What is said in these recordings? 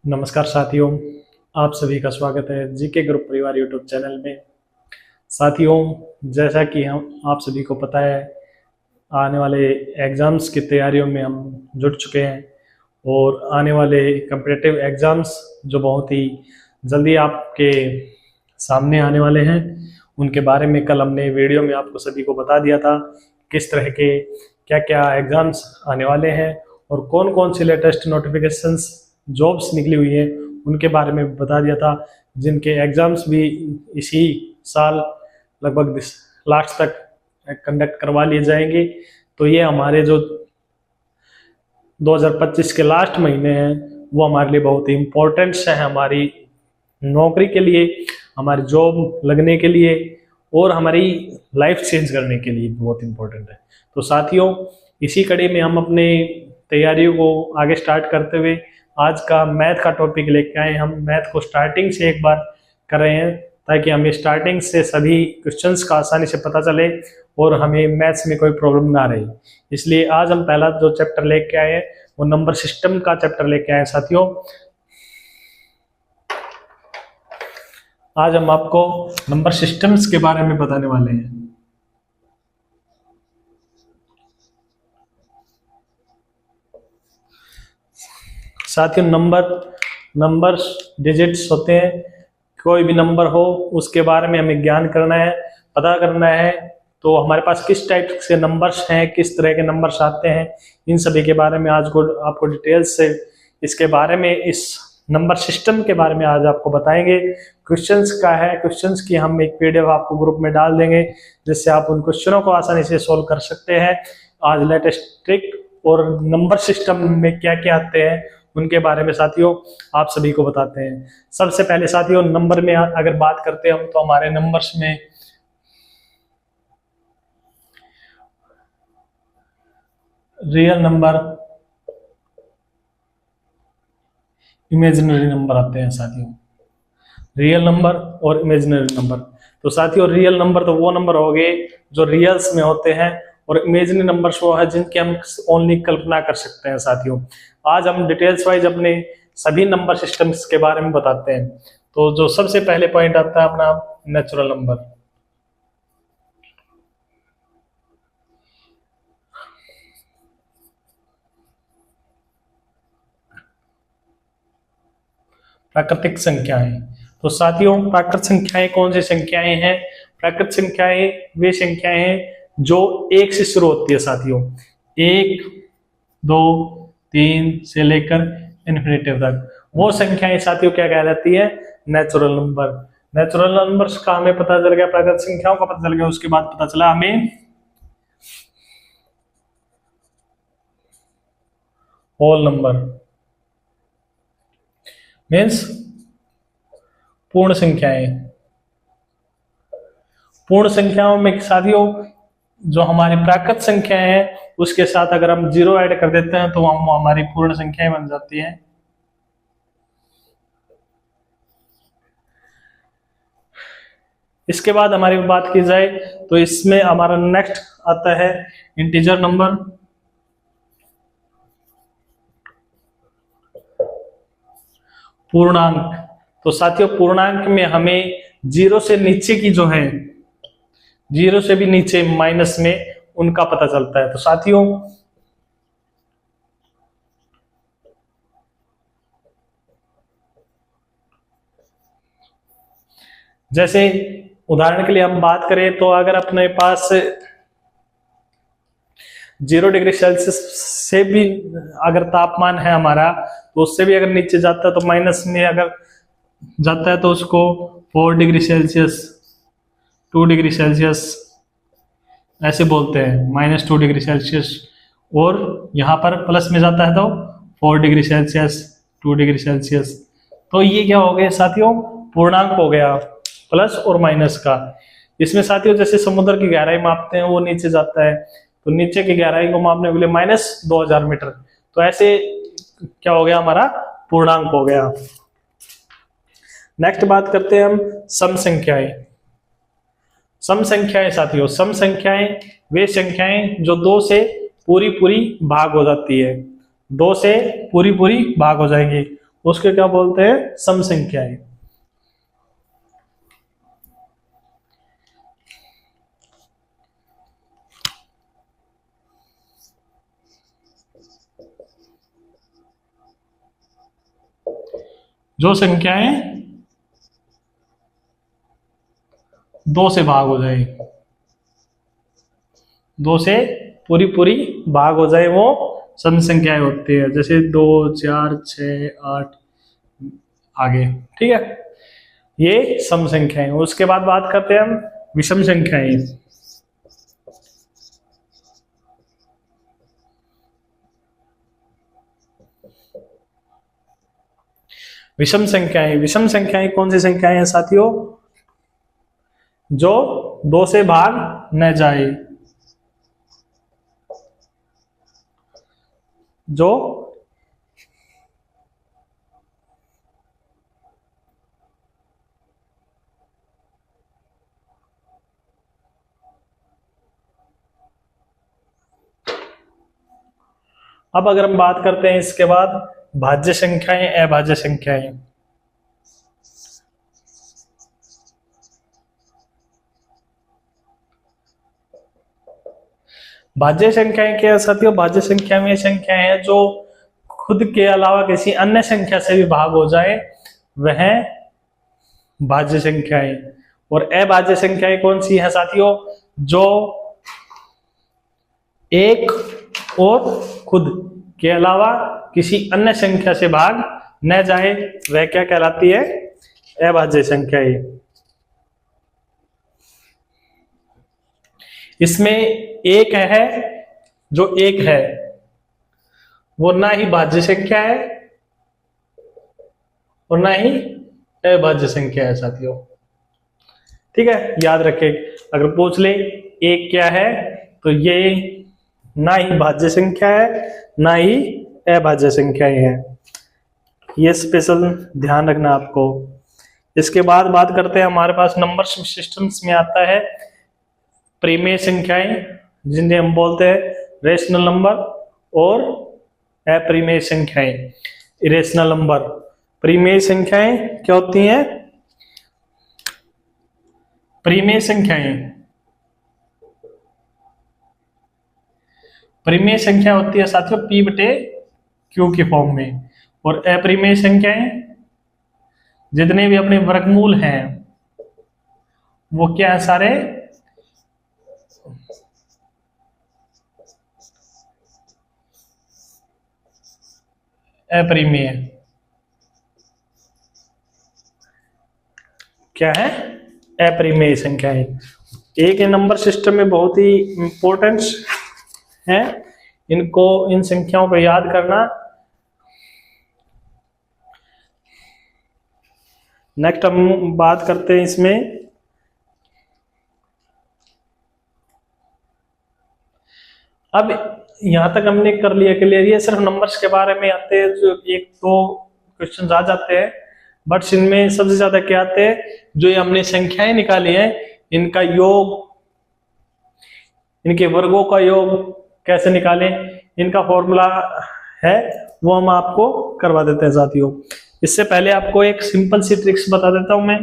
नमस्कार साथियों, आप सभी का स्वागत है जीके ग्रुप परिवार यूट्यूब चैनल में। साथियों, जैसा कि हम आप सभी को पता है, आने वाले एग्ज़ाम्स की तैयारियों में हम जुट चुके हैं और आने वाले कॉम्पिटिटिव एग्ज़ाम्स जो बहुत ही जल्दी आपके सामने आने वाले हैं, उनके बारे में कल हमने वीडियो में आपको सभी को बता दिया था किस तरह के क्या क्या एग्ज़ाम्स आने वाले हैं और कौन कौन सी लेटेस्ट नोटिफिकेशंस जॉब्स निकली हुई है उनके बारे में बता दिया था, जिनके एग्ज़ाम्स भी इसी साल लगभग लास्ट तक कंडक्ट करवा लिए जाएंगे। तो ये हमारे जो 2025 के लास्ट महीने हैं वो हमारे लिए बहुत ही इम्पोर्टेंट है, हमारी नौकरी के लिए, हमारी जॉब लगने के लिए और हमारी लाइफ चेंज करने के लिए बहुत इम्पोर्टेंट है। तो साथियों, इसी कड़ी में हम अपने तैयारियों को आगे स्टार्ट करते हुए आज का मैथ का टॉपिक लेके आए। हम मैथ को स्टार्टिंग से एक बार कर रहे हैं ताकि हमें स्टार्टिंग से सभी क्वेश्चंस का आसानी से पता चले और हमें मैथ्स में कोई प्रॉब्लम ना रहे। इसलिए आज हम पहला जो चैप्टर लेके आए हैं वो नंबर सिस्टम का चैप्टर लेके आए हैं। साथियों, आज हम आपको नंबर सिस्टम्स के बारे में बताने वाले हैं। साथियों, नंबर्स डिजिट्स होते हैं। कोई भी नंबर हो उसके बारे में हमें ज्ञान करना है, पता करना है। तो हमारे पास किस टाइप से नंबर्स हैं, किस तरह के नंबर्स आते हैं, इन सभी के बारे में आज को आपको डिटेल्स से इसके बारे में, इस नंबर सिस्टम के बारे में आज आपको बताएंगे। क्वेश्चंस का है, क्वेश्चंस की हम एक पीडीएफ आपको ग्रुप में डाल देंगे जिससे आप उन क्वेश्चनों को आसानी से सोल्व कर सकते हैं। आज लेटेस्ट ट्रिक और नंबर सिस्टम में क्या क्या आते हैं उनके बारे में साथियों आप सभी को बताते हैं। सबसे पहले साथियों, नंबर में अगर बात करते हैं हम तो हमारे नंबर्स में रियल नंबर, इमेजिनरी नंबर आते हैं। साथियों, रियल नंबर और इमेजिनरी नंबर। तो साथियों, रियल नंबर तो वो नंबर हो गए जो रियल्स में होते हैं और इमेजिनरी नंबर्स वो है जिनकी हम ओनली कल्पना कर सकते हैं। साथियों, आज हम डिटेल्स वाइज अपने सभी नंबर सिस्टम्स के बारे में बताते हैं। तो जो सबसे पहले पॉइंट आता है अपना नेचुरल नंबर। प्राकृतिक संख्याएं। तो साथियों, प्राकृतिक संख्याएं कौन सी संख्याएं हैं? प्राकृतिक संख्याएं वे संख्याएं हैं जो एक से शुरू होती है। साथियों, 1, 2, 3 से लेकर इन्फिनिटिव तक वो संख्याएं साथियों क्या कहलाती है? Natural number. नेचुरल नंबर्स का हमें पता चल गया, प्राकृतिक संख्याओं का पता चल गया। उसके बाद पता चला हमें होल नंबर मीन्स पूर्ण संख्याएं। पूर्ण संख्याओं में साथियों जो हमारी प्राकृत संख्याएं हैं उसके साथ अगर हम 0 ऐड कर देते हैं तो हम हमारी पूर्ण संख्याएं बन जाती हैं। इसके बाद हमारी बात की जाए तो इसमें हमारा नेक्स्ट आता है इंटीजर नंबर। पूर्णांक। तो साथियों, पूर्णांक में हमें 0 से नीचे की जो है, 0 से भी नीचे माइनस में उनका पता चलता है। तो साथियों, जैसे उदाहरण के लिए हम बात करें तो अगर अपने पास 0 डिग्री सेल्सियस से भी अगर तापमान है हमारा, तो उससे भी अगर नीचे जाता है तो माइनस में अगर जाता है तो उसको 4 डिग्री सेल्सियस, 2 डिग्री सेल्सियस ऐसे बोलते हैं, -2 डिग्री सेल्सियस। और यहाँ पर प्लस में जाता है तो 4 डिग्री सेल्सियस, 2 डिग्री सेल्सियस। तो ये क्या हो गया साथियों? पूर्णांक हो गया प्लस और माइनस का। इसमें साथियों जैसे समुद्र की गहराई मापते हैं वो नीचे जाता है, तो नीचे की गहराई को मापने के लिए -2000 मीटर। तो ऐसे क्या हो गया? हमारा पूर्णांक हो गया। नेक्स्ट बात करते हैं हम सम संख्याएं। सम संख्याएं साथियों, सम संख्याएं वे संख्याएं जो 2 से पूरी पूरी भाग हो जाती है, 2 से पूरी पूरी भाग हो जाएंगी। उसके क्या बोलते हैं? सम संख्याएं। जो संख्याएं दो से भाग हो जाए, दो से पूरी पूरी भाग हो जाए, वो सम संख्याएं होती है। जैसे 2, 4, 6, 8 आगे, ठीक है, ये सम संख्याएं। उसके बाद बात करते हैं हम विषम संख्याएं। विषम संख्याएं कौन सी संख्याएं हैं साथियों? जो दो से भाग न जाए, जो अब अगर हम बात करते हैं इसके बाद भाज्य संख्याएं, अभाज्य संख्याएं। भाज्य संख्याएं क्या है साथियों? भाज्य संख्या में संख्याएं हैं जो खुद के अलावा किसी अन्य संख्या से भी भाग हो जाए, वह भाज्य संख्याएं। और अभाज्य संख्याएं कौन सी है साथियों? जो एक और खुद के अलावा किसी अन्य संख्या से भाग न जाए, वह क्या कहलाती है? अभाज्य संख्याएं। इसमें एक है, जो एक है वो ना ही भाज्य संख्या है और ना ही अभाज्य संख्या है साथियों, ठीक है, याद रखें। अगर पूछ ले एक क्या है, तो ये ना ही भाज्य संख्या है ना ही अभाज्य संख्याएं हैं, ये स्पेशल ध्यान रखना आपको। इसके बाद बात करते हैं, हमारे पास नंबर सिस्टम्स में आता है परिमेय संख्याएं, जिन्हें हम बोलते हैं रेशनल नंबर, और अपरिमेय संख्याएं, इरेशनल नंबर। परिमेय संख्याएं क्या होती हैं? परिमेय संख्याएं, परिमेय संख्या होती है साथियों P बटे Q के फॉर्म में। और अपरिमेय संख्याएं जितने भी अपने वर्गमूल हैं वो क्या है? सारे अपरिमेय। क्या है? अपरिमेय संख्याएं। एक नंबर सिस्टम में बहुत ही इंपॉर्टेंट है इनको, इन संख्याओं को याद करना। नेक्स्ट हम बात करते हैं इसमें अब यहां तक हमने कर लिया क्लियर। ये सिर्फ नंबर्स के बारे में आते हैं, जो एक दो क्वेश्चन आ जाते हैं, बट इनमें सबसे ज्यादा क्या आते हैं? जो ये हमने संख्याएं निकाली हैं, इनका योग, इनके वर्गों का योग कैसे निकालें, इनका फॉर्मूला है, वो हम आपको करवा देते हैं साथियों। इससे पहले आपको एक सिंपल सी ट्रिक्स बता देता हूं मैं।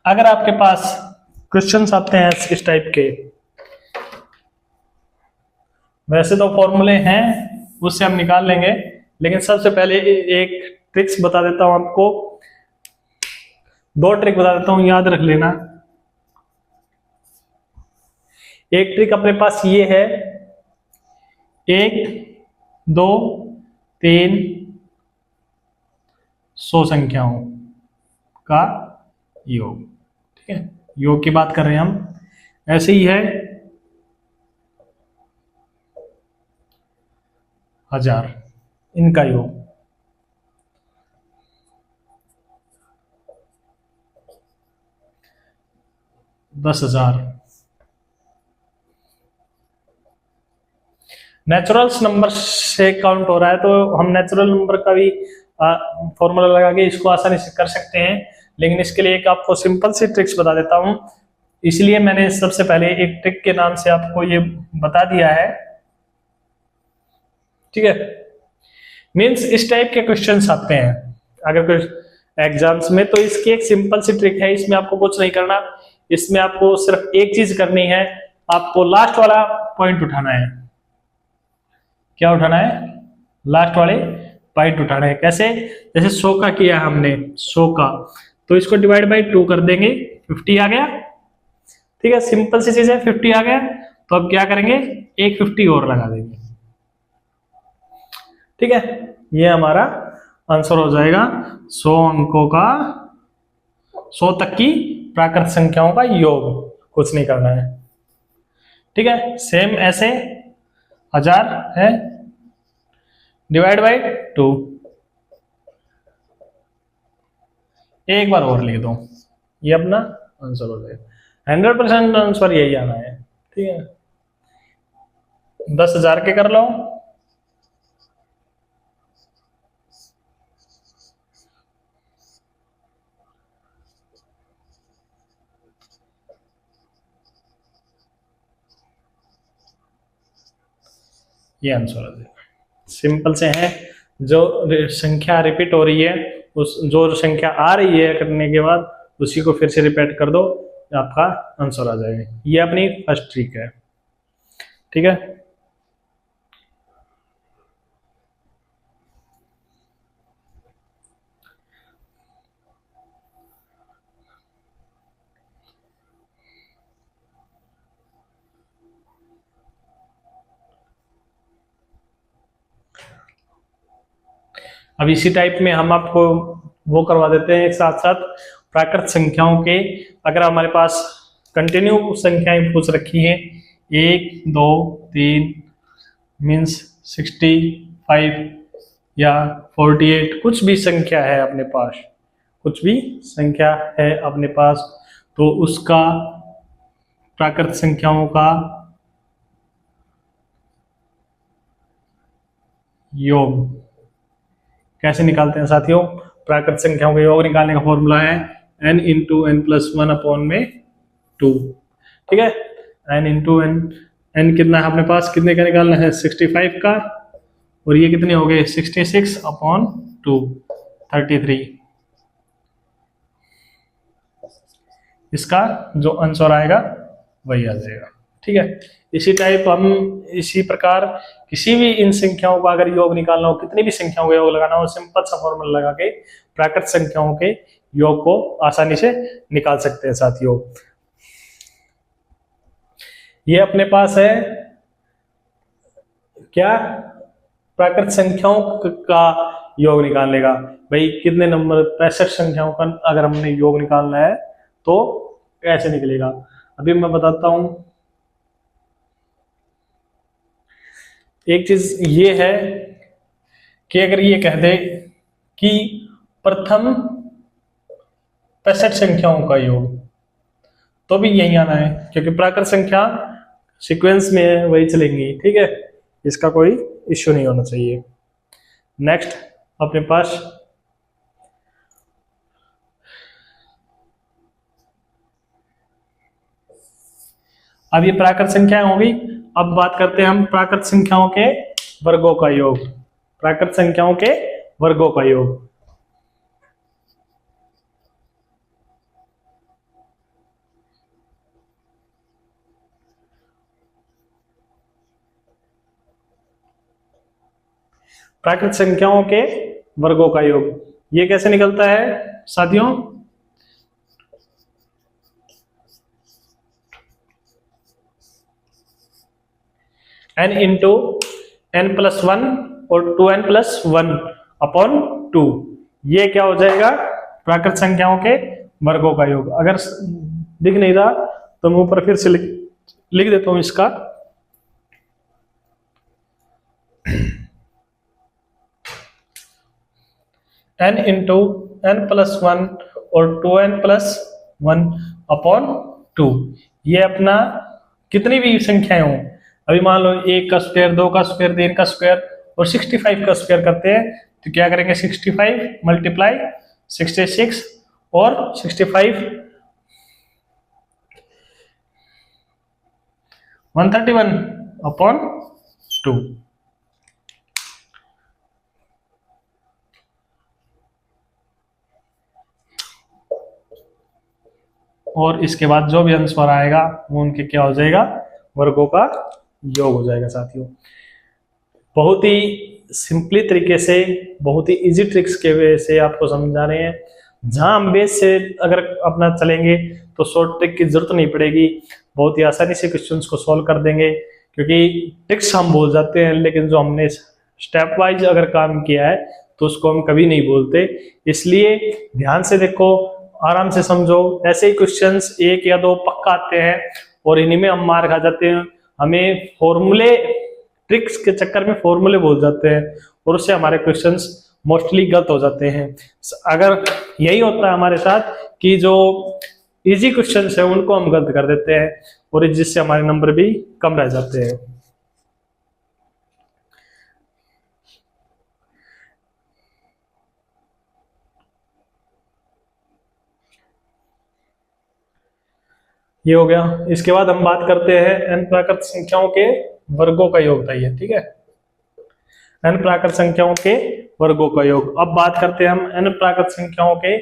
अगर आपके पास क्वेश्चंस आते हैं इस टाइप के, वैसे तो फॉर्मूले हैं उससे हम निकाल लेंगे, लेकिन सबसे पहले एक ट्रिक्स बता देता हूं आपको। दो ट्रिक बता देता हूं, याद रख लेना। एक ट्रिक अपने पास ये है, 1, 2, 3 100 संख्याओं का योग, ठीक है, योग की बात कर रहे हैं हम। ऐसे ही है 1000, इनका योग, 10,000, नेचुरल्स नंबर से काउंट हो रहा है, तो हम नेचुरल नंबर का भी फॉर्मूला लगा के इसको आसानी से कर सकते हैं, लेकिन इसके लिए एक आपको सिंपल सी ट्रिक्स बता देता हूं। इसलिए मैंने सबसे पहले एक ट्रिक के नाम से आपको ये बता दिया है, ठीक है। मीन्स इस टाइप के क्वेश्चंस आते हैं अगर कोई एग्जाम्स में, तो इसकी एक सिंपल सी ट्रिक है। इसमें आपको कुछ नहीं करना, इसमें आपको सिर्फ एक चीज करनी है, आपको लास्ट वाला पॉइंट उठाना है। क्या उठाना है? लास्ट वाले पॉइंट उठाना है। कैसे? जैसे 100 का किया हमने, 100 का, तो इसको डिवाइड बाई 2 कर देंगे, 50 आ गया। ठीक है, सिंपल सी चीज है, 50 आ गया। तो अब क्या करेंगे, एक 50 और लगा देंगे। ठीक है, ये हमारा आंसर हो जाएगा 100 अंकों का, 100 तक की प्राकृत संख्याओं का योग। कुछ नहीं करना है। ठीक है, सेम ऐसे 1000 है, डिवाइड बाई 2। एक बार और लिख दो, ये अपना आंसर हो जाएगा। 100% आंसर यही आना है। ठीक है, 10,000 के कर लो, ये आंसर आ जाएगा। सिंपल से है, जो संख्या रिपीट हो रही है, उस जो संख्या आ रही है करने के बाद उसी को फिर से रिपीट कर दो, आपका आंसर आ जाएगा। ये अपनी फर्स्ट ट्रिक है। ठीक है, अब इसी टाइप में हम आपको वो करवा देते हैं एक साथ साथ प्राकृत संख्याओं के। अगर हमारे पास कंटिन्यू संख्याएं पूछ रखी हैं, 1 2 3 मीन्स 65 या 48, कुछ भी संख्या है अपने पास, कुछ भी संख्या है अपने पास, तो उसका प्राकृत संख्याओं का योग कैसे निकालते हैं साथियों? प्राकृत संख्याओं का योग निकालने का फॉर्मूला है n into N plus 1 upon में 2। ठीक है, n इंटू एन, n कितना है अपने पास, कितने का निकालना है? 65 का, और ये कितने हो गए? 66 अपॉन 2, 33। इसका जो आंसर आएगा वही आ जाएगा। ठीक है, इसी टाइप हम इसी प्रकार किसी भी इन संख्याओं का अगर योग निकालना हो, कितनी भी संख्याओं का योग लगाना हो, सिंपल सा फॉर्मूला लगा के प्राकृत संख्याओं के योग को आसानी से निकाल सकते हैं साथियों। ये अपने पास है क्या? प्राकृत संख्याओं का योग निकालने का। भाई कितने नंबर, 65 संख्याओं का अगर हमने योग निकालना है तो कैसे निकलेगा, अभी मैं बताता हूं। एक चीज ये है कि अगर ये कह दे कि प्रथम 65 संख्याओं का योग, तो भी यही आना है, क्योंकि प्राकृत संख्या सीक्वेंस में है, वही चलेंगी। ठीक है, इसका कोई इश्यू नहीं होना चाहिए। नेक्स्ट अपने पास अब ये प्राकृत संख्याएं होगी। अब बात करते हैं हम प्राकृत संख्याओं के वर्गों का योग। प्राकृत संख्याओं के वर्गों का योग, प्राकृत संख्याओं के वर्गों का योग, ये कैसे निकलता है साथियों? n इंटू एन प्लस 1 और 2n प्लस 1 अपॉन 2, ये क्या हो जाएगा? प्राकृत संख्याओं के वर्गों का योग। अगर दिख नहीं रहा तो मैं ऊपर फिर से लिख देता हूं इसका। n इंटू एन प्लस 1 और 2n प्लस 1 अपॉन 2, ये अपना कितनी भी संख्याएं हों, अभी मान लो 1 का स्क्वायर, 2 का स्क्वायर, 3 का स्क्वायर और 65 का स्क्वायर करते हैं, तो क्या करेंगे 65 मल्टीप्लाई 66 और 65 131 अपॉन 2। और इसके बाद जो भी आंसर आएगा वो उनके क्या हो जाएगा, वर्गों का योग हो जाएगा साथियों। बहुत ही सिंपली तरीके से, बहुत ही इजी ट्रिक्स के वे से आपको समझा रहे हैं। जहां हम बेस से अगर अपना चलेंगे तो शॉर्ट ट्रिक की जरूरत नहीं पड़ेगी, बहुत ही आसानी से क्वेश्चंस को सॉल्व कर देंगे, क्योंकि ट्रिक्स हम भूल जाते हैं लेकिन जो हमने स्टेप वाइज अगर काम किया है तो उसको हम कभी नहीं भूलते। इसलिए ध्यान से देखो, आराम से समझो, ऐसे ही क्वेश्चंस 1 या 2 पक्का आते हैं और इन्हीं में हम मार खा जाते हैं। हमें फॉर्मूले, ट्रिक्स के चक्कर में फॉर्मूले भूल जाते हैं और उससे हमारे क्वेश्चंस मोस्टली गलत हो जाते हैं। अगर यही होता है हमारे साथ कि जो इजी क्वेश्चंस है उनको हम गलत कर देते हैं और जिससे हमारे नंबर भी कम रह जाते हैं। ये हो गया। इसके बाद हम बात करते हैं n प्राकृत संख्याओं के वर्गों का योग बताइए, ठीक है। n प्राकृत संख्याओं के वर्गों का योग। अब बात करते हैं हम n प्राकृत संख्याओं के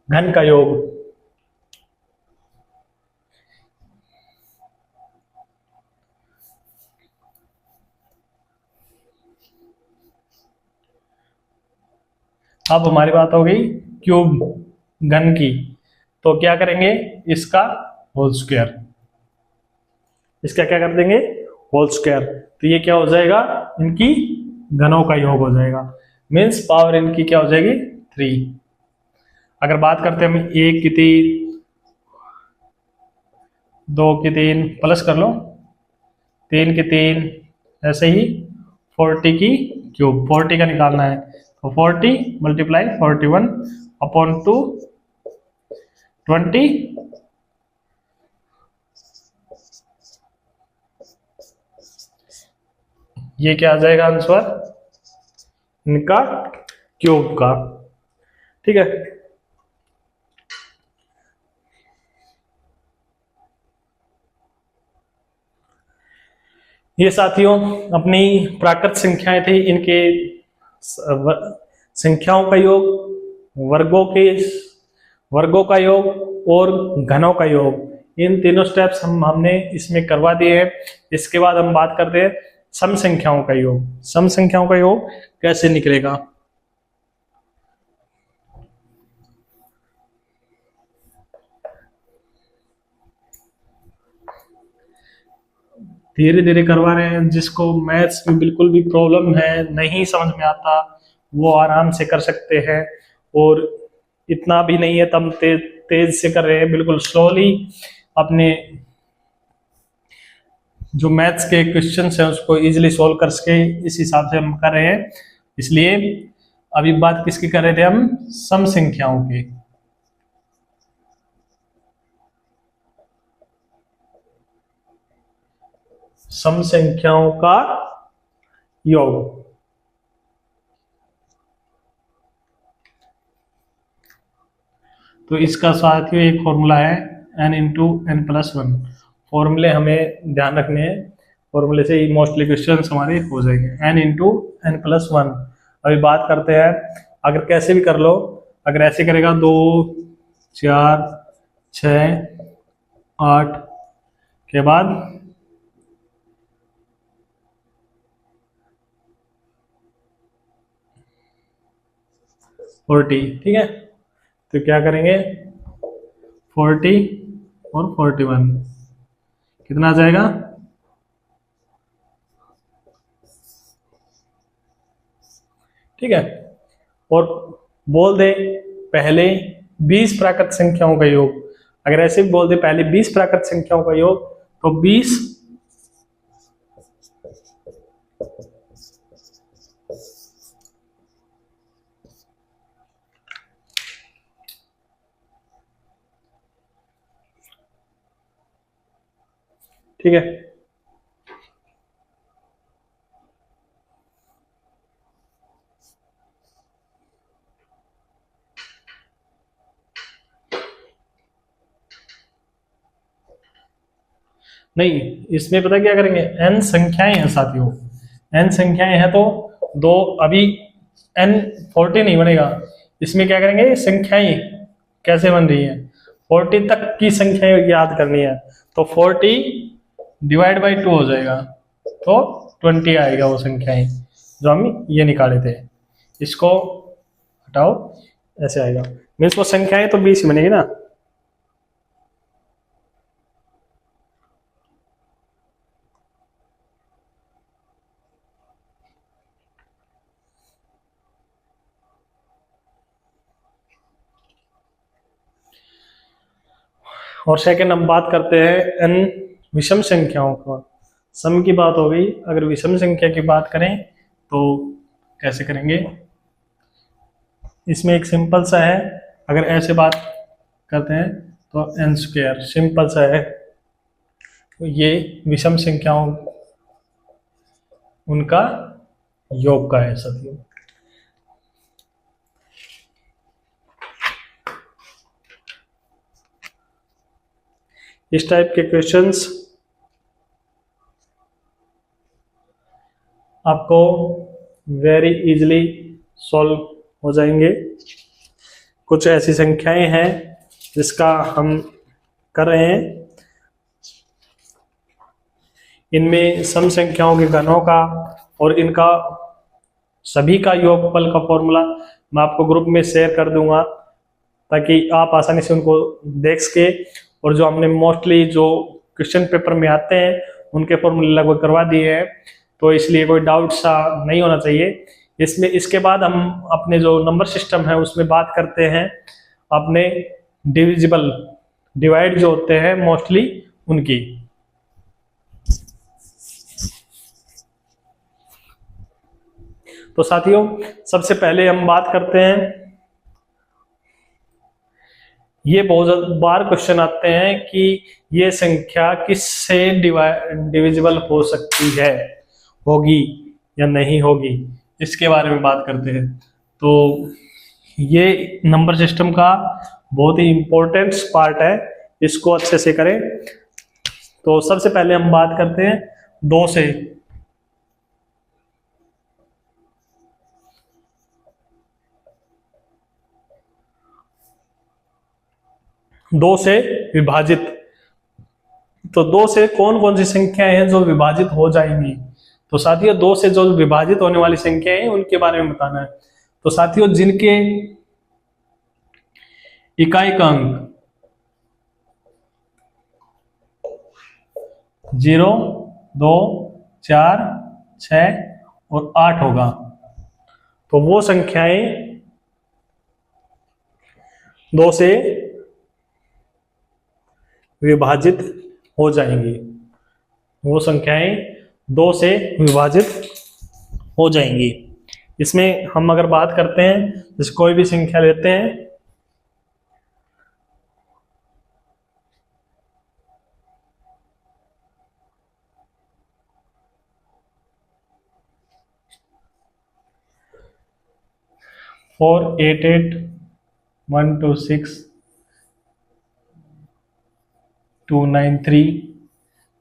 घन का योग। अब हमारी बात हो गई क्यूब घन की, तो क्या करेंगे, इसका होल स्क्वायर, इसका क्या कर देंगे, होल स्क्वायर। तो ये क्या हो जाएगा, इनकी घनों का योग हो जाएगा, मीन्स पावर इनकी क्या हो जाएगी 3। अगर बात करते हैं हम 1 की 3, 2 की 3 प्लस कर लो, 3 की 3, ऐसे ही 40 की क्यूब, 40 का निकालना है तो 40 मल्टीप्लाई 41 अपॉन 2 20, ये क्या आ जाएगा आंसर इनका क्यूब का, ठीक है। ये साथियों अपनी प्राकृत संख्याएं थी, इनके संख्याओं का योग, वर्गों का योग और घनों का योग, इन तीनों स्टेप्स हमने इसमें करवा दिए हैं। इसके बाद हम बात करते हैं सम संख्याओं का योग। सम संख्याओं का योग कैसे निकलेगा, धीरे धीरे करवा रहे हैं। जिसको मैथ्स में बिल्कुल भी प्रॉब्लम है, नहीं समझ में आता, वो आराम से कर सकते हैं, और इतना भी नहीं है तब तेज से कर रहे हैं, बिल्कुल स्लोली अपने जो मैथ्स के क्वेश्चंस हैं उसको इजीली सॉल्व कर सके, इस हिसाब से हम कर रहे हैं। इसलिए अभी बात किसकी कर रहे थे हम, सम संख्याओं की। सम संख्याओं का योग। तो इसका साथियों एक फॉर्मूला है n इंटू एन प्लस 1। फॉर्मूले हमें ध्यान रखने हैं, फॉर्मूले से ही मोस्टली क्वेश्चन हमारे हो जाएंगे। n into N plus 1। अभी बात करते हैं, अगर कैसे भी कर लो, अगर ऐसे करेगा 2 4 6 8 के बाद 40, ठीक है। तो क्या करेंगे 40 और 41 कितना आ जाएगा, ठीक है। और बोल दे पहले 20 प्राकृत संख्याओं का योग। अगर ऐसे भी बोल दे पहले 20 प्राकृत संख्याओं का योग, तो 20 ठीक है। नहीं, इसमें पता क्या करेंगे, n संख्याएं हैं साथियों, n संख्याएं हैं तो दो, अभी n 40 नहीं बनेगा, इसमें क्या करेंगे, संख्याएं कैसे बन रही हैं, 40 तक की संख्याएं याद करनी है, तो 40 डिवाइड बाई 2 हो जाएगा, तो 20 आएगा वो संख्याएं जो हम ये निकाले थे। इसको हटाओ, ऐसे आएगा, मीन्स वो संख्याएं तो 20 ही बनेगी ना। और सेकंड हम बात करते हैं n विषम संख्याओं का। सम की बात हो गई, अगर विषम संख्या की बात करें तो कैसे करेंगे, इसमें एक सिंपल सा है, अगर ऐसे बात करते हैं तो n स्क्वायर सिंपल सा है, तो ये विषम संख्याओं उनका योग का है साथियों। इस टाइप के क्वेश्चंस आपको वेरी इजीली सॉल्व हो जाएंगे। कुछ ऐसी संख्याएं हैं जिसका हम कर रहे हैं, इनमें सम संख्याओं के घनों का और इनका सभी का योगफल का फॉर्मूला मैं आपको ग्रुप में शेयर कर दूंगा, ताकि आप आसानी से उनको देख सके, और जो हमने मोस्टली जो क्वेश्चन पेपर में आते हैं उनके फॉर्मूले लगभग करवा दिए हैं, तो इसलिए कोई डाउट सा नहीं होना चाहिए इसमें। इसके बाद हम अपने जो नंबर सिस्टम है उसमें बात करते हैं अपने डिविजिबल, डिवाइड जो होते हैं मोस्टली उनकी। तो साथियों सबसे पहले हम बात करते हैं, ये बहुत बार क्वेश्चन आते हैं कि ये संख्या किससे डिविजिबल हो सकती है, होगी या नहीं होगी, इसके बारे में बात करते हैं। तो ये नंबर सिस्टम का बहुत ही इंपॉर्टेंट पार्ट है, इसको अच्छे से करें। तो सबसे पहले हम बात करते हैं 2 से। दो से विभाजित, तो 2 से कौन कौन सी संख्याएं हैं जो विभाजित हो जाएंगी, तो साथियों 2 से जो विभाजित होने वाली संख्याएं हैं उनके बारे में बताना है। तो साथियों जिनके इकाई का अंक 0, 2, 4, 6 और 8 होगा, तो वो संख्याएं 2 से विभाजित हो जाएंगी, वो संख्याएं 2 से विभाजित हो जाएंगी। इसमें हम अगर बात करते हैं, जैसे कोई भी संख्या लेते हैं, फोर 8 8 1 2 6 2 9 3,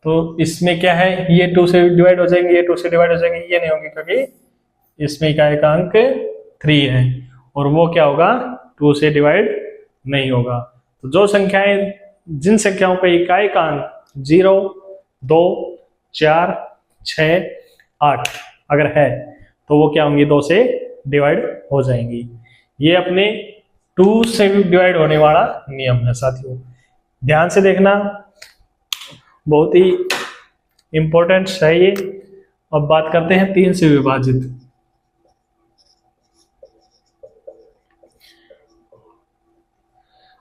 तो इसमें क्या है, ये 2 से डिवाइड हो जाएंगे, ये 2 से डिवाइड हो जाएंगे, ये नहीं होंगे क्योंकि इसमें इकाई का अंक 3 है, और वो क्या होगा, 2 से डिवाइड नहीं होगा। तो जो संख्याएं, जिन संख्याओं का इकाई का अंक 0, 2, 4, 6, 8 अगर है, तो वो क्या होंगी, 2 से डिवाइड हो जाएंगी। ये अपने 2 से डिवाइड होने वाला नियम है साथियों, ध्यान से देखना, बहुत ही इंपॉर्टेंट है ये। अब बात करते हैं 3 से विभाजित।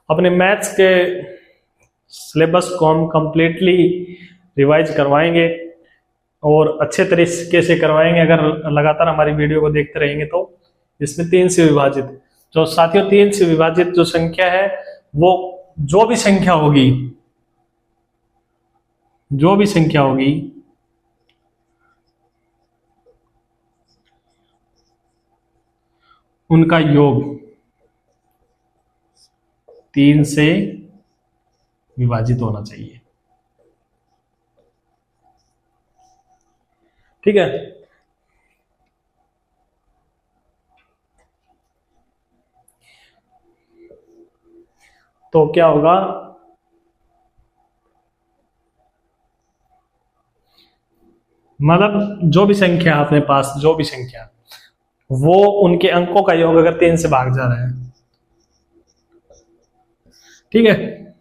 अपने मैथ्स के सिलेबस को हम कंप्लीटली रिवाइज करवाएंगे और अच्छे तरीके से करवाएंगे, अगर लगातार हमारी वीडियो को देखते रहेंगे तो। इसमें 3 से विभाजित, जो साथियों 3 से विभाजित जो संख्या है, वो जो भी संख्या होगी, जो भी संख्या होगी उनका योग 3 से विभाजित होना चाहिए। ठीक है। तो क्या होगा, मतलब जो भी संख्या है अपने पास, जो भी संख्या, वो उनके अंकों का योग अगर 3 से भाग जा रहा है, ठीक है,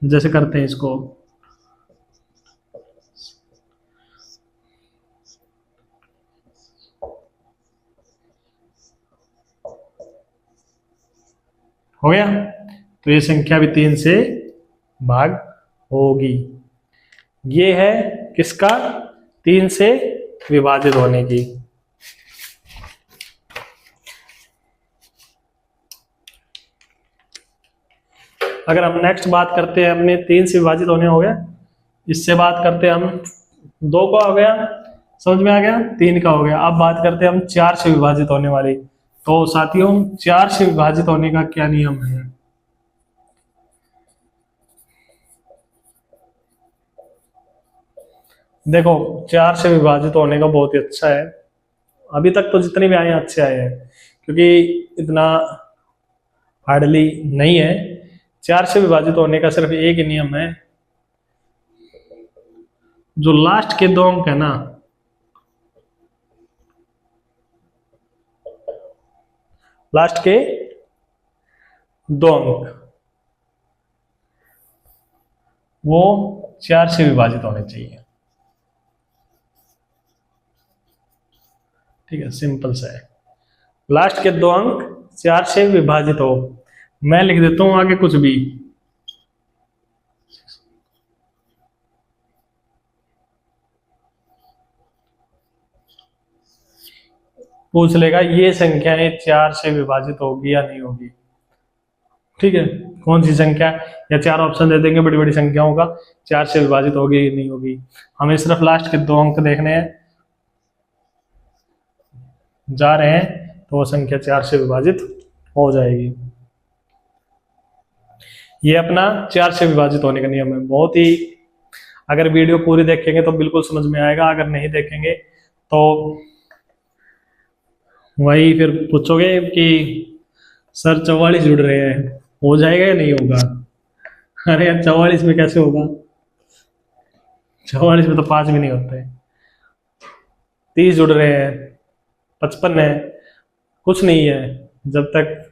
जैसे करते हैं इसको, हो गया। तो ये संख्या भी 3 से भाग होगी। ये है किसका, 3 से विभाजित होने की। अगर हम नेक्स्ट बात करते हैं, हमने 3 से विभाजित होने हो गया, इससे बात करते हैं हम 2 का हो गया, समझ में आ गया, 3 का हो गया। अब बात करते हैं हम 4 से विभाजित होने वाली। तो साथियों 4 से विभाजित होने का क्या नियम है, देखो 4 से विभाजित होने का बहुत ही अच्छा है। अभी तक तो जितने भी आए हैं अच्छे आए हैं, क्योंकि इतना हार्डली नहीं है। 4 से विभाजित होने का सिर्फ एक ही नियम है, जो लास्ट के 2 अंक है ना, लास्ट के 2 अंक वो 4 से विभाजित होने चाहिए। ठीक है, सिंपल सा है, लास्ट के 2 अंक 4 से विभाजित हो। मैं लिख देता हूं आगे कुछ भी, पूछ लेगा ये संख्याएं 4 से विभाजित होगी या नहीं होगी। ठीक है, कौन सी संख्या, या 4 ऑप्शन दे देंगे बड़ी बड़ी संख्याओं का, 4 से विभाजित होगी या नहीं होगी। हमें सिर्फ लास्ट के 2 अंक देखने हैं, जा रहे हैं, तो वो संख्या 4 से विभाजित हो जाएगी। ये अपना 4 से विभाजित होने का नियम है। बहुत ही, अगर वीडियो पूरी देखेंगे तो बिल्कुल समझ में आएगा, अगर नहीं देखेंगे तो वही फिर पूछोगे कि सर 44 जुड़ रहे हैं, हो जाएगा या नहीं होगा। अरे यार 44 में कैसे होगा, 44 में तो 5 भी नहीं होते। 30 जुड़ रहे हैं, 55 है, कुछ नहीं है। जब तक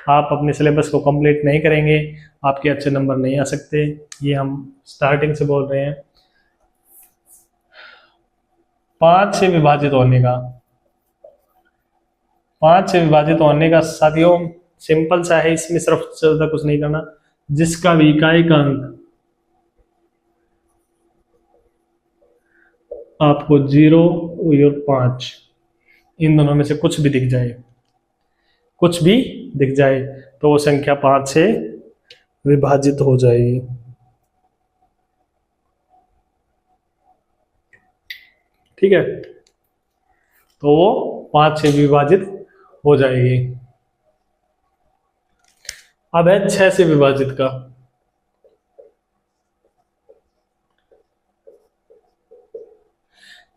आप अपने सिलेबस को कंप्लीट नहीं करेंगे, आपके अच्छे नंबर नहीं आ सकते। ये हम स्टार्टिंग से बोल रहे हैं। 5 से विभाजित होने का, 5 से विभाजित होने का साथियों सिंपल सा है, इसमें सिर्फ ज्यादा कुछ नहीं करना। जिसका भी इकाई का अंक आपको 0 और 5 इन दोनों में से कुछ भी दिख जाए, कुछ भी दिख जाए, तो वो संख्या 5 से विभाजित हो जाएगी। ठीक है, तो वो 5 से विभाजित हो जाएगी। अब है 6 से विभाजित का।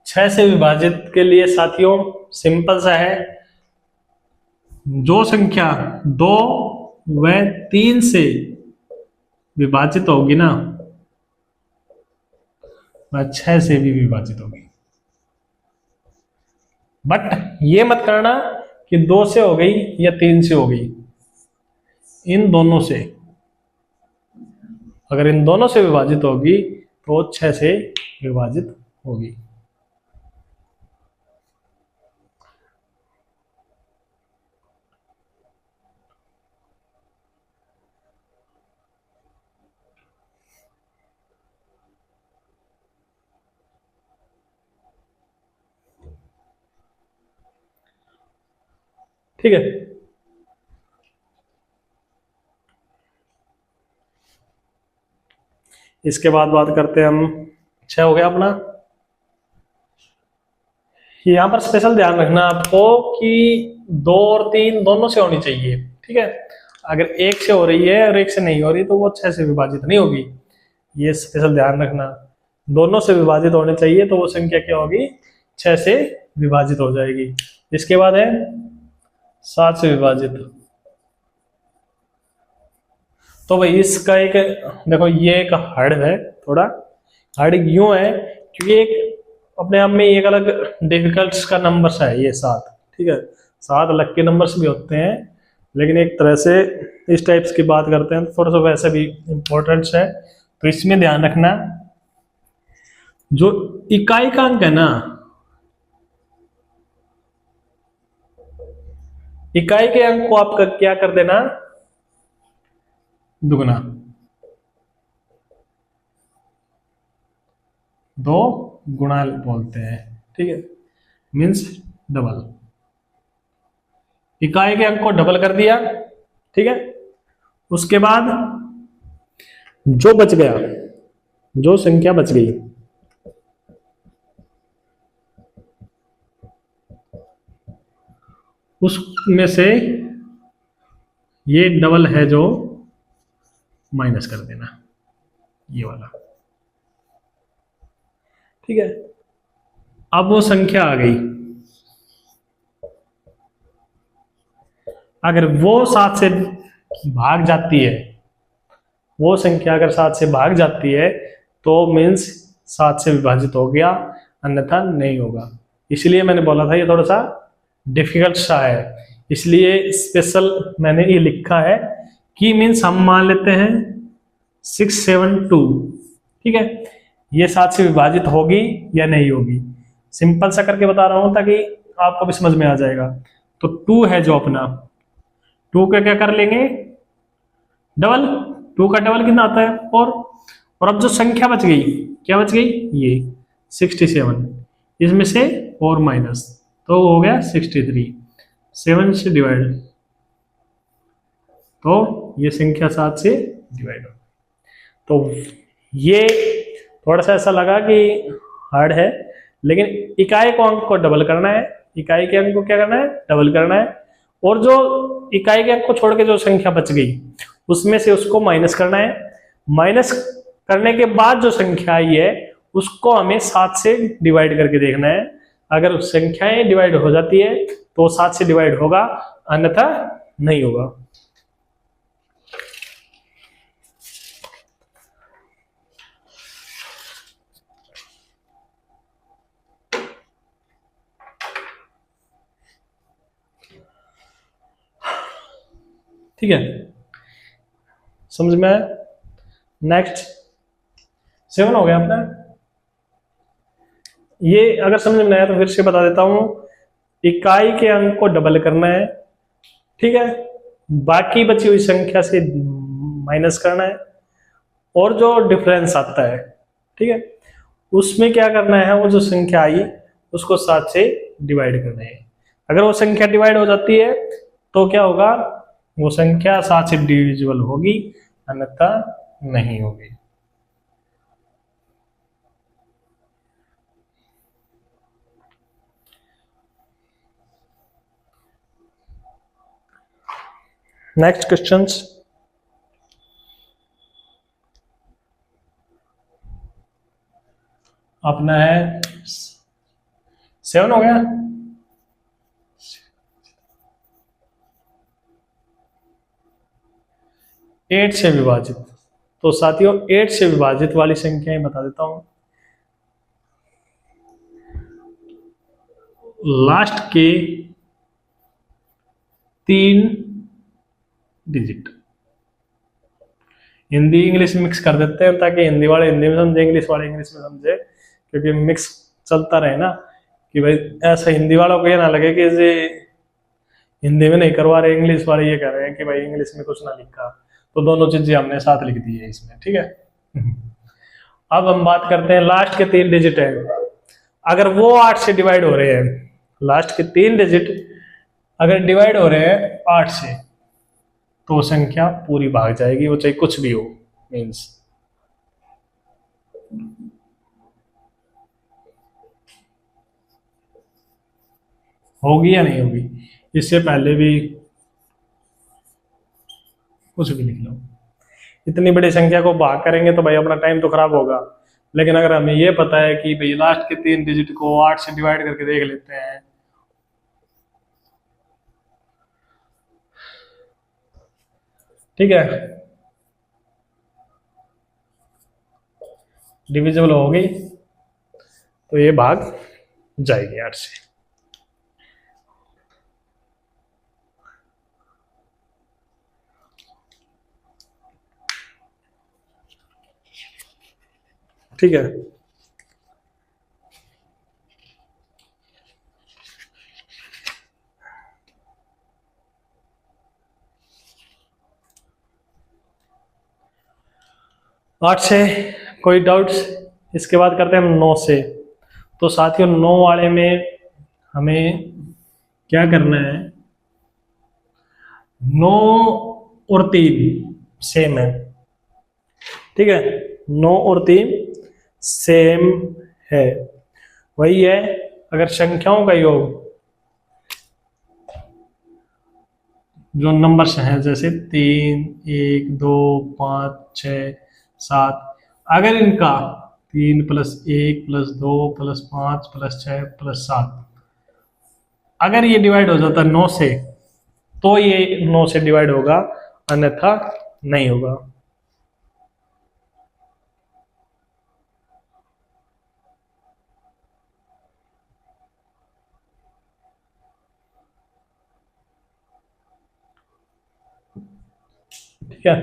छह से विभाजित के लिए साथियों सिंपल सा है, जो संख्या 2 व 3 से विभाजित होगी ना, वह 6 से भी विभाजित होगी। बट ये मत करना कि 2 से हो गई या 3 से हो गई, इन दोनों से, अगर इन दोनों से विभाजित होगी तो 6 से विभाजित होगी। ठीक है, इसके बाद बात करते हैं हम, 6 हो गया अपना। यहां पर स्पेशल ध्यान रखना आपको कि 2 और 3 दोनों से होनी चाहिए। ठीक है, अगर 1 से हो रही है और 1 से नहीं हो रही तो वो 6 से विभाजित नहीं होगी, ये स्पेशल ध्यान रखना। दोनों से विभाजित होने चाहिए तो वो संख्या क्या होगी, 6 से विभाजित हो जाएगी। इसके बाद है 7 से विभाजित। तो भाई इसका एक, देखो ये एक हार्ड है, थोड़ा हार्ड यूं है क्योंकि एक अपने आप में एक अलग डिफिकल्ट का नंबर है ये 7, ठीक है। 7 अलग के नंबर्स भी होते हैं, लेकिन एक तरह से इस टाइप्स की बात करते हैं तो थोड़ा सा वैसे भी इम्पोर्टेंट है। तो इसमें ध्यान रखना, जो इकाई का अंक है ना, इकाई के अंक को आपका क्या कर देना, दुगना, 2 गुणा बोलते हैं, ठीक है, मीन्स डबल। इकाई के अंक को डबल कर दिया, ठीक है। उसके बाद जो बच गया, जो संख्या बच गई, उसमें से ये डबल है जो माइनस कर देना, ये वाला, ठीक है। अब वो संख्या आ गई, अगर वो 7 से भाग जाती है, वो संख्या अगर 7 से भाग जाती है तो मीन्स 7 से विभाजित हो गया, अन्यथा नहीं होगा। इसलिए मैंने बोला था ये थोड़ा सा डिफिकल्ट सा है, इसलिए स्पेशल मैंने ये लिखा है कि मीन्स हम मान लेते हैं 672, ठीक है, ये 7 से विभाजित होगी या नहीं होगी, सिंपल सा करके बता रहा हूं ताकि आपको भी समझ में आ जाएगा। तो 2 है जो अपना, 2 का क्या कर लेंगे, डबल, 2 का डबल कितना आता है 4, और अब जो संख्या बच गई, क्या बच गई, ये 67, इसमें से 4 माइनस, तो हो गया 63, 7 से डिवाइड, तो ये संख्या 7 से डिवाइड हो। तो ये थोड़ा सा ऐसा लगा कि हार्ड है, लेकिन इकाई को अंक को डबल करना है, इकाई के अंक को क्या करना है, डबल करना है, और जो इकाई के अंक को छोड़ के जो संख्या बच गई उसमें से उसको माइनस करना है। माइनस करने के बाद जो संख्या आई है उसको हमें 7 से डिवाइड करके देखना है। अगर संख्याएं डिवाइड हो जाती है तो 7 से डिवाइड होगा, अन्यथा नहीं होगा। ठीक है, समझ में आया। नेक्स्ट 7 हो गया अपना। ये अगर समझ में आया तो फिर से बता देता हूं, इकाई के अंक को डबल करना है, ठीक है, बाकी बची हुई संख्या से माइनस करना है, और जो डिफरेंस आता है, ठीक है, उसमें क्या करना है, वो जो संख्या आई उसको 7 से डिवाइड करना है। अगर वो संख्या डिवाइड हो जाती है तो क्या होगा, वो संख्या 7 से डिविजिबल होगी, अन्यथा नहीं होगी। नेक्स्ट क्वेश्चंस, अपना है 7 हो गया। एट से विभाजित, तो साथियों 8 से विभाजित वाली संख्याएं बता देता हूं। लास्ट के 3 डिजिट, हिंदी इंग्लिश मिक्स कर देते हैं ताकि हिंदी वाले हिंदी में समझे, इंग्लिश वाले इंग्लिश में समझे, क्योंकि मिक्स चलता रहे ना, कि भाई ऐसा हिंदी वालों को ये ना लगे कि ये हिंदी में नहीं करवा रहे, इंग्लिश वाले ये कह रहे हैं कि भाई इंग्लिश में कुछ ना लिखा, तो दोनों चीजें हमने साथ लिख दी है इसमें, ठीक है। अब हम बात करते हैं लास्ट के 3 डिजिट है, अगर वो 8 से डिवाइड हो रहे हैं, लास्ट के 3 डिजिट अगर डिवाइड हो रहे हैं 8 से, तो संख्या पूरी भाग जाएगी, वो चाहे कुछ भी हो, मीन्स होगी या नहीं होगी। इससे पहले भी कुछ भी लिख लो, इतनी बड़ी संख्या को भाग करेंगे तो भाई अपना टाइम तो खराब होगा, लेकिन अगर हमें ये पता है कि भाई लास्ट के 3 डिजिट को 8 से डिवाइड करके देख लेते हैं, ठीक है, डिविजिबल होगी तो ये भाग जाएगी 8 से। ठीक है, आठ से कोई डाउट्स? इसके बाद करते हैं हम 9 से। तो साथियों 9 वाले में हमें क्या करना है, 9 और 3 सेम है, ठीक है, 9 और 3 सेम है, वही है। अगर संख्याओं का योग जो नंबर्स हैं जैसे 3, 1, 2, 5, 6, 7, अगर इनका 3 + 1 + 2 + 5 + 6 + 7 अगर ये डिवाइड हो जाता है 9 से, तो ये 9 से डिवाइड होगा, अन्यथा नहीं होगा। ठीक है,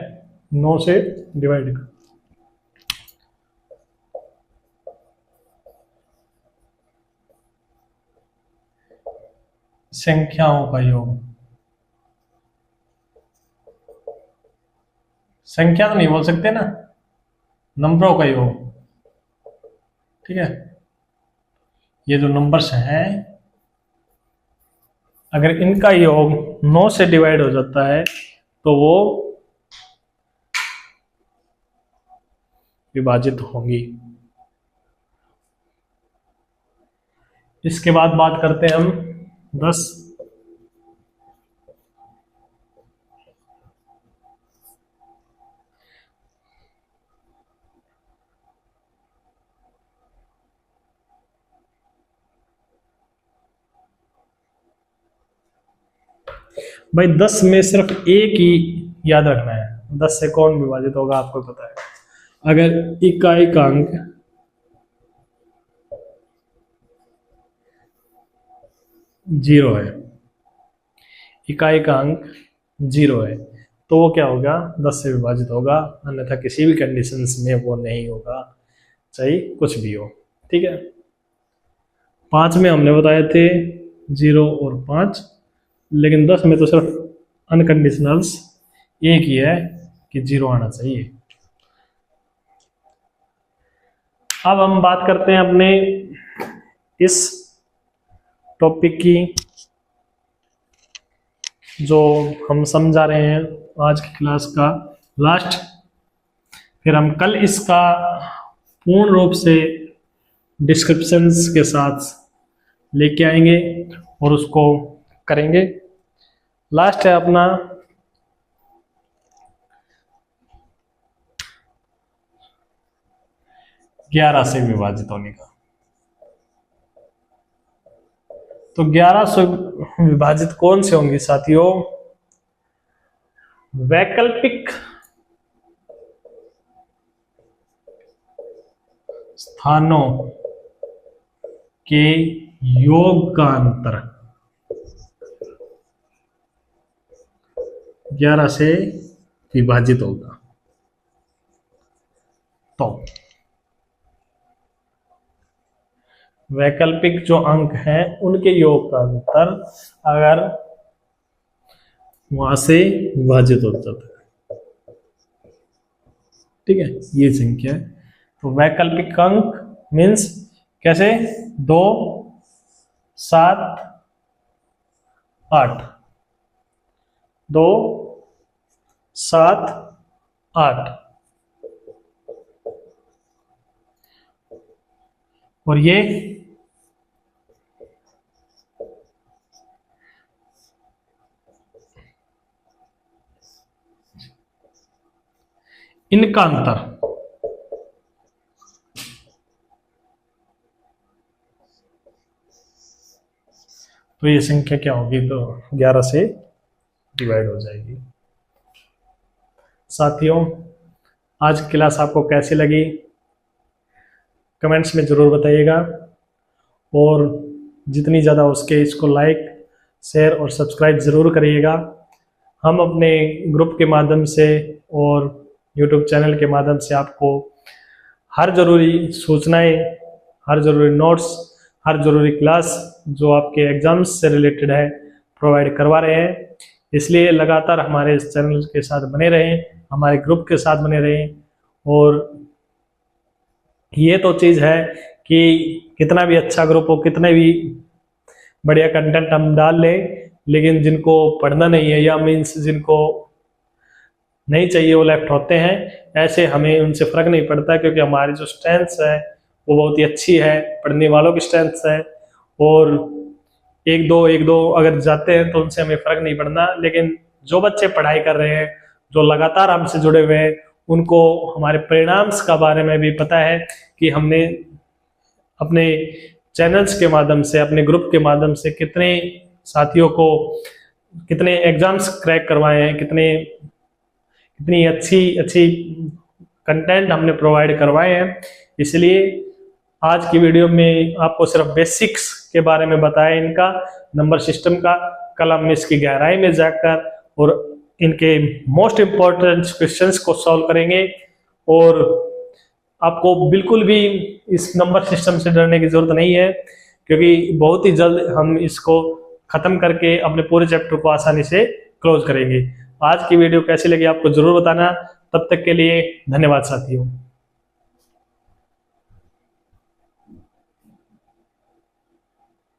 9 से डिवाइड कर, संख्याओं का योग, संख्या तो नहीं बोल सकते ना, नंबरों का योग, ठीक है। ये जो नंबर्स हैं अगर इनका योग 9 से डिवाइड हो जाता है तो वो विभाजित होंगी। इसके बाद बात करते हैं हम 10। भाई 10 में सिर्फ एक ही याद रखना है, 10 से कौन विभाजित होगा आपको पता है। अगर इकाई का अंक 0 है, इकाई का अंक 0 है, तो वो क्या होगा, 10 से विभाजित होगा, अन्यथा किसी भी कंडीशंस में वो नहीं होगा, चाहे कुछ भी हो, ठीक है। 5 में हमने बताए थे 0 और 5, लेकिन 10 में तो सिर्फ अनकंडीशनल्स एक ही है कि 0 आना चाहिए। अब हम बात करते हैं अपने इस टॉपिक की जो हम समझा रहे हैं आज की क्लास का लास्ट, फिर हम कल इसका पूर्ण रूप से डिस्क्रिप्शंस के साथ लेके आएंगे और उसको करेंगे। लास्ट है अपना ग्यारह से विभाजित होने का। तो 11 से विभाजित कौन से होंगे साथियों, वैकल्पिक स्थानों के योग का अंतर 11 से विभाजित होगा। तो वैकल्पिक जो अंक हैं उनके योग का अंतर अगर वहां से विभाजित हो जाता है, ठीक है, ये संख्या है। तो वैकल्पिक अंक मीन्स कैसे, 2, 7, 8, 2, 7, 8, और ये इनका अंतर तो ये संख्या क्या होगी, तो 11 से डिवाइड हो जाएगी। साथियों, आज की क्लास आपको कैसी लगी कमेंट्स में ज़रूर बताइएगा, और जितनी ज़्यादा हो सके इसको लाइक, शेयर और सब्सक्राइब ज़रूर करिएगा। हम अपने ग्रुप के माध्यम से और यूट्यूब चैनल के माध्यम से आपको हर ज़रूरी सूचनाएं, हर ज़रूरी नोट्स, हर ज़रूरी क्लास जो आपके एग्ज़ाम्स से रिलेटेड है प्रोवाइड करवा रहे हैं। इसलिए लगातार हमारे इस चैनल के साथ बने रहें, हमारे ग्रुप के साथ बने रहें। और ये तो चीज़ है कि कितना भी अच्छा ग्रुप हो, कितने भी बढ़िया कंटेंट हम डाल लें, लेकिन जिनको पढ़ना नहीं है या मीन्स जिनको नहीं चाहिए वो लेफ्ट होते हैं। ऐसे हमें उनसे फ़र्क नहीं पड़ता, क्योंकि हमारी जो स्ट्रेंथ है वो बहुत ही अच्छी है, पढ़ने वालों की स्ट्रेंथ है। और एक दो अगर जाते हैं तो उनसे हमें फ़र्क नहीं पड़ना, लेकिन जो बच्चे पढ़ाई कर रहे हैं, जो लगातार हमसे जुड़े हुए हैं, उनको हमारे परिणाम का बारे में भी पता है कि हमने अपने चैनल्स के माध्यम से, अपने ग्रुप के माध्यम से कितने साथियों को कितने एग्जाम्स क्रैक करवाए हैं, कितनी अच्छी कंटेंट हमने प्रोवाइड करवाए हैं। इसलिए आज की वीडियो में आपको सिर्फ बेसिक्स के बारे में बताया, इनका नंबर सिस्टम का। कल हम इसकी गहराई में जाकर और इनके मोस्ट इम्पोर्टेंट क्वेश्चंस को सॉल्व करेंगे। और आपको बिल्कुल भी इस नंबर सिस्टम से डरने की जरूरत नहीं है, क्योंकि बहुत ही जल्द हम इसको खत्म करके अपने पूरे चैप्टर को आसानी से क्लोज करेंगे। आज की वीडियो कैसी लगी आपको जरूर बताना। तब तक के लिए धन्यवाद साथियों।